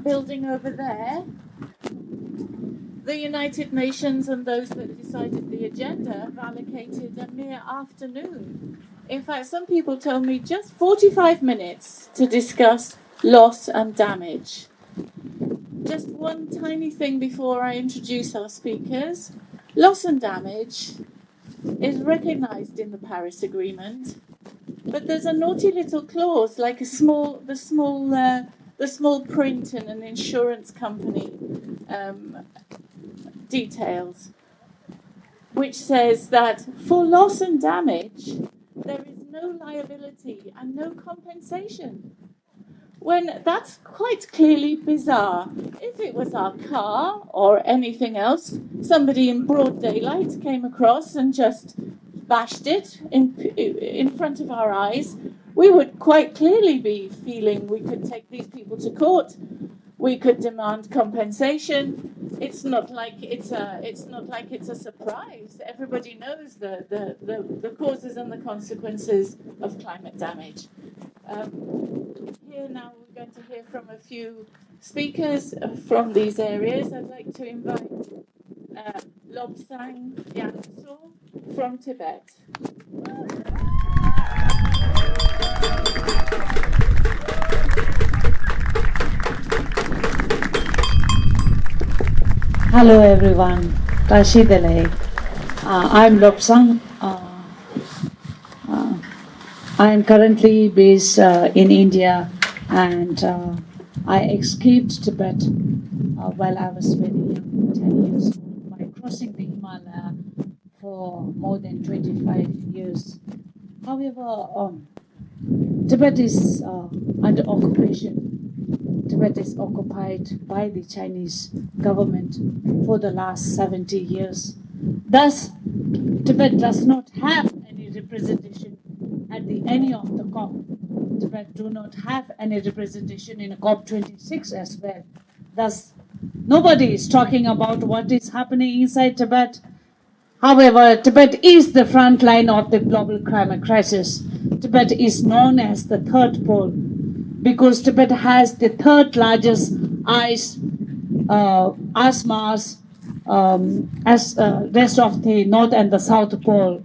Building over there, the United Nations and those that decided the agenda have allocated a mere afternoon. In fact, some people told me just 45 minutes to discuss loss and damage. Just one tiny thing before I introduce our speakers. Loss and damage is recognised in the Paris Agreement, but there's a naughty little clause like the small print in an insurance company details, which says that for loss and damage, there is no liability and no compensation. When that's quite clearly bizarre. If it was our car or anything else, somebody in broad daylight came across and just bashed it in front of our eyes, we would quite clearly be feeling we could take these people to court. We could demand compensation. It's not like it's a surprise. Everybody knows the causes and the consequences of climate damage. Here now we're going to hear from a few speakers from these areas. I'd like to invite Lobsang Gyaltso from Tibet. Hello everyone, Tashidele. I'm Lobsang. I am currently based in India, and I escaped Tibet while I was very young, 10 years old, by crossing the Himalaya for more than 25 years. However, Tibet is under occupation. Tibet is occupied by the Chinese government for the last 70 years. Thus, Tibet does not have any representation at any of the COP. Tibet do not have any representation in COP26 as well. Thus, nobody is talking about what is happening inside Tibet. However, Tibet is the front line of the global climate crisis. Tibet is known as the third pole because Tibet has the third largest ice mass as rest of the North and the South Pole.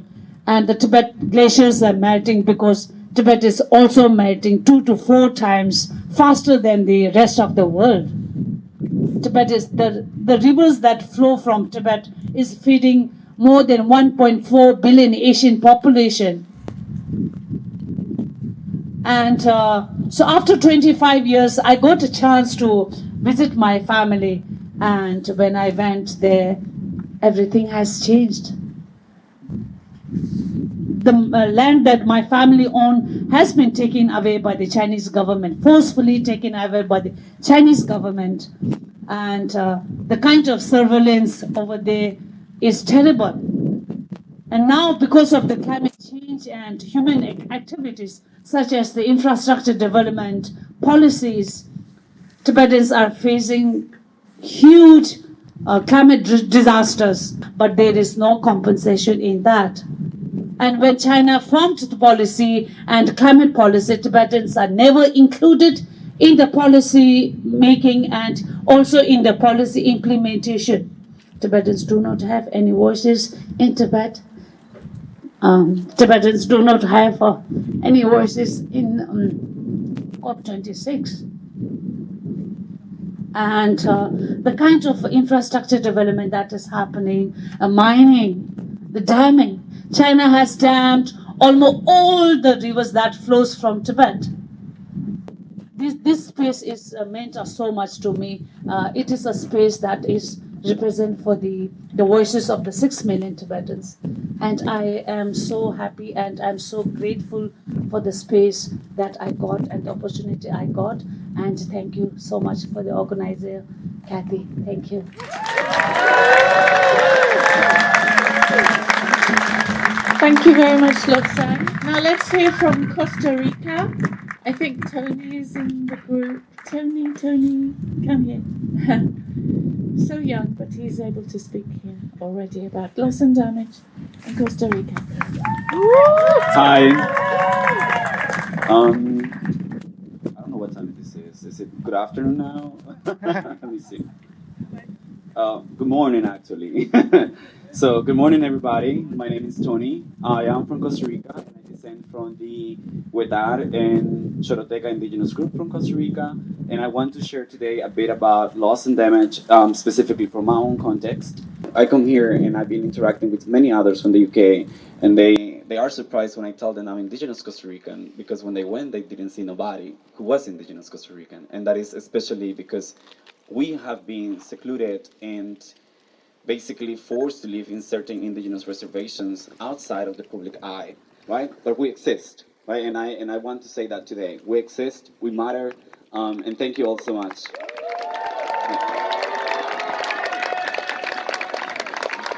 And the Tibet glaciers are melting because Tibet is also melting 2 to 4 times faster than the rest of the world. Tibet is the rivers that flow from Tibet is feeding more than 1.4 billion Asian population. And so after 25 years, I got a chance to visit my family. And when I went there, everything has changed. The land that my family owned has been taken away by the Chinese government, forcefully taken away by the Chinese government. And the kind of surveillance over there is terrible. And now, because of the climate change and human activities, such as the infrastructure development policies, Tibetans are facing huge climate disasters, but there is no compensation in that. And when China formed the policy and climate policy, Tibetans are never included in the policy making and also in the policy implementation. Tibetans do not have any voices in Tibet. Tibetans do not have any voices in COP26. And the kind of infrastructure development that is happening, mining, the damming. China has dammed almost all the rivers that flows from Tibet. This space is meant so much to me. It is a space that is represent for the voices of the 6 million Tibetans. And I am so happy and I'm so grateful for the space that I got and the opportunity I got. And thank you so much for the organizer, Kathy. Thank you. Thank you very much, Lobsang. Now let's hear from Costa Rica. I think Tony is in the group. Tony, come here. So young, but he's able to speak here already about loss and damage in Costa Rica. Hi. I don't know what time this is. Is it good afternoon now? Let me see. Good morning, actually. So, good morning, everybody. My name is Tony. I am from Costa Rica, and I descend from the Huetar and Choroteca indigenous group from Costa Rica. And I want to share today a bit about loss and damage, specifically from my own context. I come here, and I've been interacting with many others from the UK, and they are surprised when I tell them I'm indigenous Costa Rican, because when they went, they didn't see nobody who was indigenous Costa Rican. And that is especially because we have been secluded and basically forced to live in certain indigenous reservations outside of the public eye, right? But we exist, right? And I want to say that today. We exist, we matter, and thank you all so much.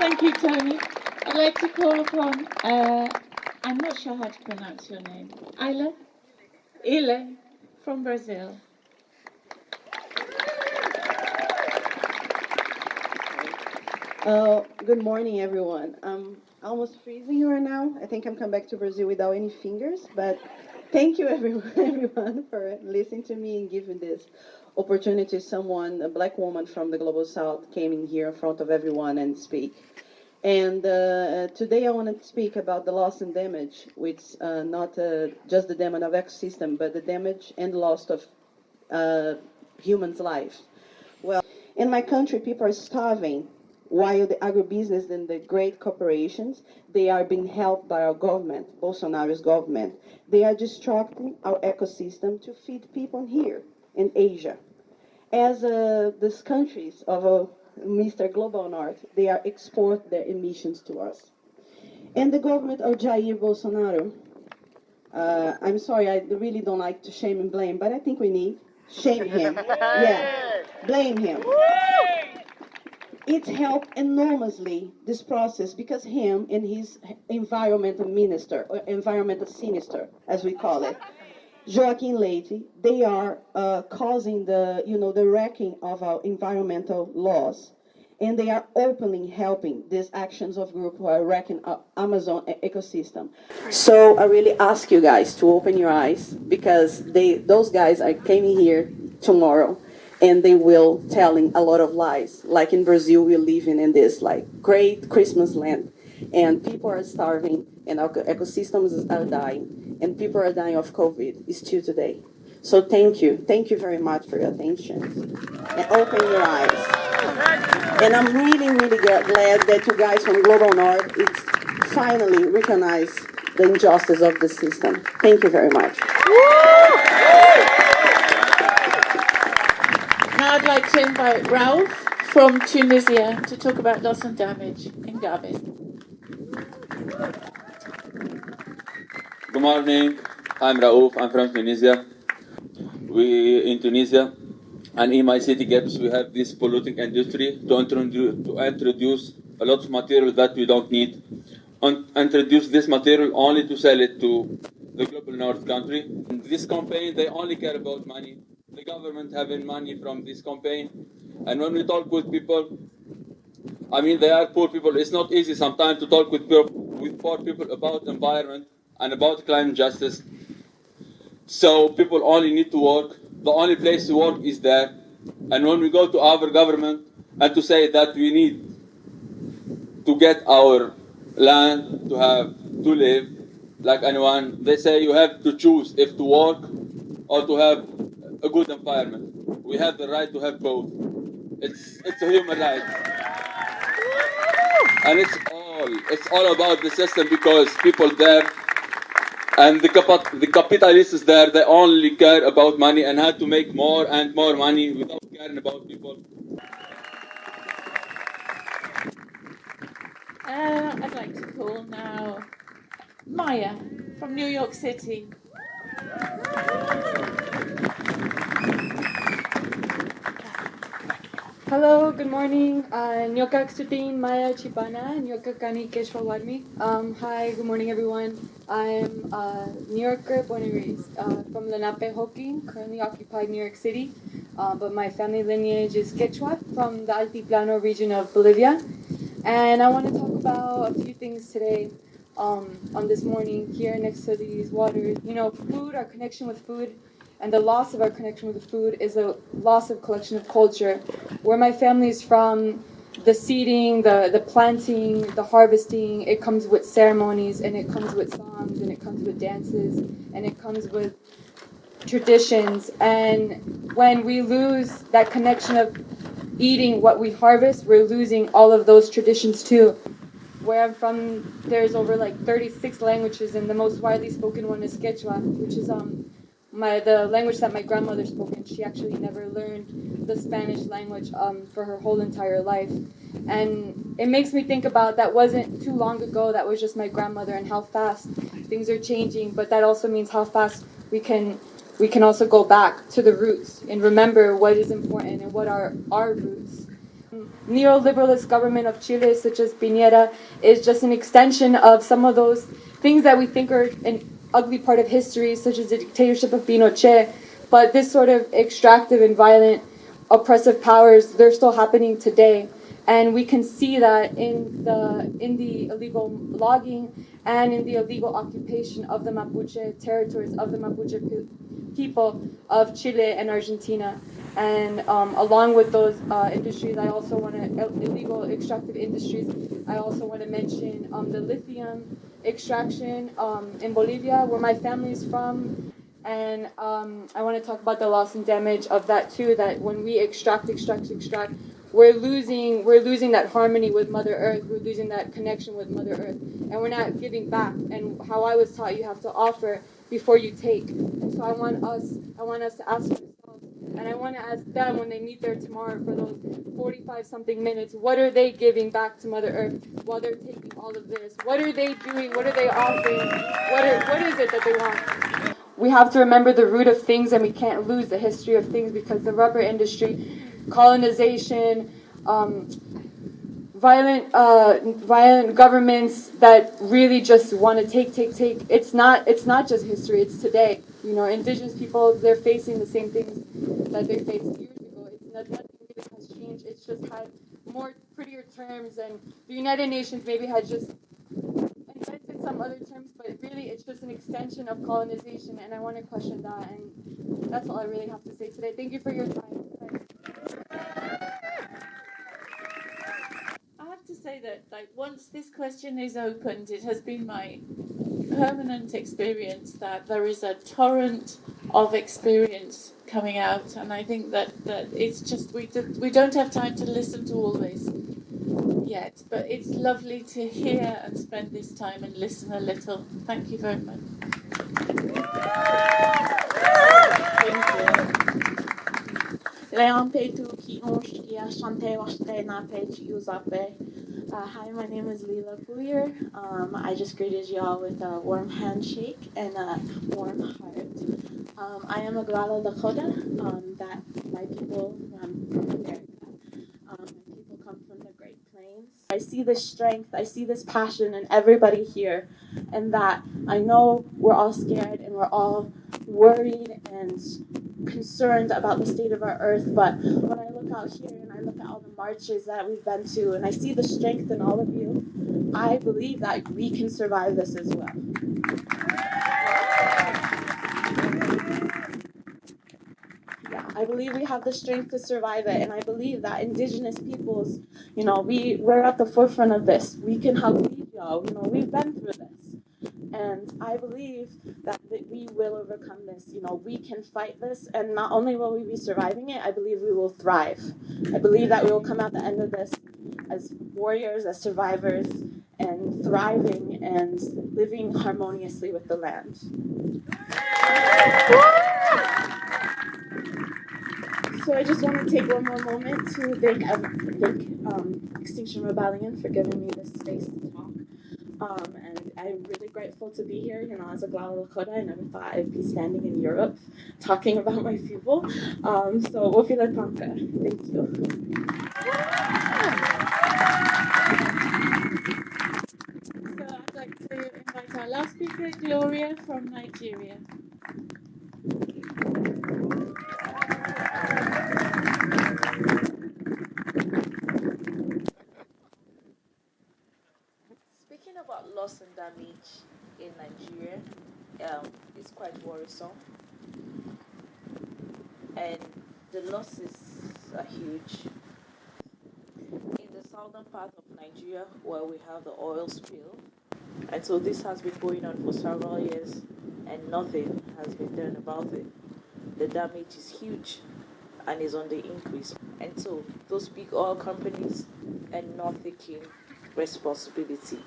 Thank you, Tony. I'd like to call upon, I'm not sure how to pronounce your name. Ile from Brazil. Good morning, everyone. I'm almost freezing right now. I think I'm coming back to Brazil without any fingers, but thank you, everyone for listening to me and giving this opportunity. Someone, a black woman from the Global South, came in here in front of everyone and speak. And today I want to speak about the loss and damage, which not just the damage of ecosystem, but the damage and loss of humans' lives. Well, in my country, people are starving, while the agribusiness and the great corporations, they are being helped by our government, Bolsonaro's government. They are disrupting our ecosystem to feed people here in Asia. As these countries of Mr. Global North, they are export their emissions to us. And the government of Jair Bolsonaro, I'm sorry, I really don't like to shame and blame, but I think we need shame him. Yeah, blame him. It helped enormously this process because him and his environmental minister, or environmental sinister, as we call it, Joaquim Leite, they are causing the wrecking of our environmental laws. And they are openly helping these actions of group who are wrecking our Amazon ecosystem. So I really ask you guys to open your eyes because those guys are coming here tomorrow. and they will telling a lot of lies. Like in Brazil, we're living in this like great Christmas land, and people are starving, and our ecosystems are dying, and people are dying of COVID still today. So thank you very much for your attention, and open your eyes. And I'm really, really glad that you guys from Global North it's finally recognize the injustice of the system. Thank you very much. Now I'd like to invite Ralph from Tunisia to talk about loss and damage in Gabes. Good morning. I'm Raouf. I'm from Tunisia. We in Tunisia and in my city gaps we have this polluting industry to introduce a lot of material that we don't need. Introduce this material only to sell it to the global north country. In this campaign they only care about money. The government having money from this campaign. And when we talk with people, I mean they are poor people. It's not easy sometimes to talk with poor people about environment and about climate justice. So people only need to work. The only place to work is there. And when we go to our government and to say that we need to get our land to live like anyone, they say you have to choose if to work or to have a good environment. We have the right to have both. It's a human right. And it's all about the system because people there and the capitalists there, they only care about money and how to make more and more money without caring about people. I'd like to call now Maya from New York City. Hello, good morning. Nyoka Ksutin Maya Chipana, Nyoka Kani Keshwawarmi. Hi, good morning, everyone. I'm a New Yorker, born and raised from Lenape, Hoking, currently occupied New York City. But my family lineage is Quechua from the Altiplano region of Bolivia. And I want to talk about a few things today on this morning here next to these waters. You know, food, our connection with food, and the loss of our connection with the food is a loss of collection of culture. Where my family is from, the seeding, the planting, the harvesting, it comes with ceremonies, and it comes with songs, and it comes with dances, and it comes with traditions. And when we lose that connection of eating what we harvest, we're losing all of those traditions too. Where I'm from, there's over like 36 languages, and the most widely spoken one is Quechua, which is the language that my grandmother spoke, and she actually never learned the Spanish language for her whole entire life. And it makes me think about that wasn't too long ago, that was just my grandmother, and how fast things are changing, but that also means how fast we can also go back to the roots and remember what is important and what are our roots. Neoliberalist government of Chile, such as Piñera, is just an extension of some of those things that we think are an ugly part of history, such as the dictatorship of Pinochet. But this sort of extractive and violent, oppressive powers, they're still happening today. And we can see that in the illegal logging and in the illegal occupation of the Mapuche territories, of the Mapuche people of Chile and Argentina. And along with those industries, I also want to, illegal extractive industries, I also want to mention the lithium extraction in Bolivia, where my family is from. And I want to talk about the loss and damage of that too, that when we extract, we're losing that harmony with Mother Earth, we're losing that connection with Mother Earth, and we're not giving back. And how I was taught, you have to offer before you take. And so I want us to ask ourselves, and I want to ask them when they meet there tomorrow for those 45 something minutes, what are they giving back to Mother Earth while they're taking all of this? What are they doing? What are they offering? What is it that they want? We have to remember the root of things, and we can't lose the history of things, because the rubber industry, colonization, violent governments that really just want to take. It's not just history. It's today. You know, indigenous people, they're facing the same things that they faced years ago. Nothing really has changed. It's just had more prettier terms, and the United Nations maybe had just invented some other terms, but really it's just an extension of colonization, and I want to question that. And that's all I really have to say today. Thank you for your time. say that, like, once this question is opened, it has been my permanent experience that there is a torrent of experience coming out, and I think that it's just we don't have time to listen to all this yet, but it's lovely to hear and spend this time and listen a little. Thank you very much. Hi, my name is Leela Puyer. I just greeted you all with a warm handshake and a warm heart. I am a Glala Lakota, that my people from America. My people come from the Great Plains. I see this strength, I see this passion in everybody here, and that I know we're all scared and we're all worried and concerned about the state of our earth, but when I look out here and I look at all the marches that we've been to and I see the strength in all of you, I believe that we can survive this as well. Yeah, I believe we have the strength to survive it, and I believe that Indigenous peoples, we're at the forefront of this. We can help lead y'all. We've been through this. And I believe that we will overcome this. We can fight this, and not only will we be surviving it, I believe we will thrive. I believe that we will come out the end of this as warriors, as survivors, and thriving and living harmoniously with the land. So I just want to take one more moment to thank Extinction Rebellion for giving me this space to talk. And I'm really grateful to be here. As a Glala Lakota, I never thought I'd be standing in Europe talking about my people. So, Wofila Tanka. Thank you. So I'd like to invite our last speaker, Gloria from Nigeria. Speaking about loss and damage in Nigeria, it's quite worrisome, and the losses are huge. In the southern part of Nigeria, where we have the oil spill, and so this has been going on for several years, and nothing has been done about it. The damage is huge and is on the increase, and so those big oil companies are not taking responsibility.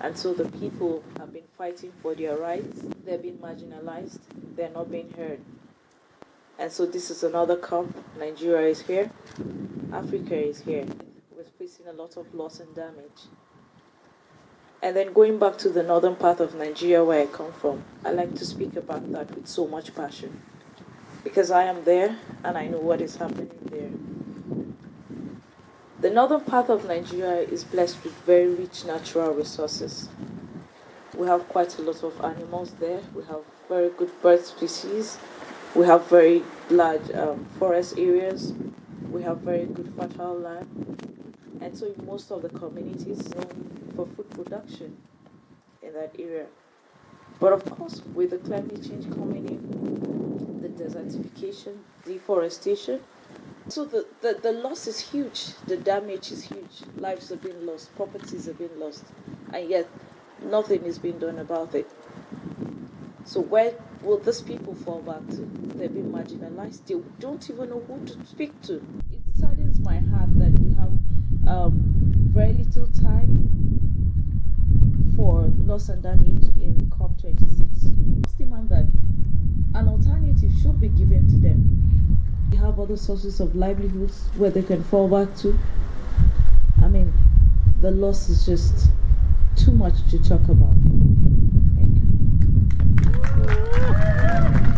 And so the people have been fighting for their rights. They're being marginalized. They're not being heard. And so this is another COP. Nigeria is here. Africa is here. We're facing a lot of loss and damage. And then going back to the northern part of Nigeria where I come from, I like to speak about that with so much passion. Because I am there and I know what is happening there. The northern part of Nigeria is blessed with very rich natural resources. We have quite a lot of animals there. We have very good bird species. We have very large forest areas. We have very good fertile land. And so most of the communities known for food production in that area. But of course, with the climate change coming in, the desertification, deforestation, so the loss is huge, the damage is huge, lives have been lost, properties have been lost, and yet nothing is being done about it. So where will these people fall back to? They've been marginalized, they don't even know who to speak to. It saddens my heart that we have very little time for loss and damage in COP26. I demand that an alternative should be given to them. They have other sources of livelihoods where they can fall back to. I mean, the loss is just too much to talk about. Thank you.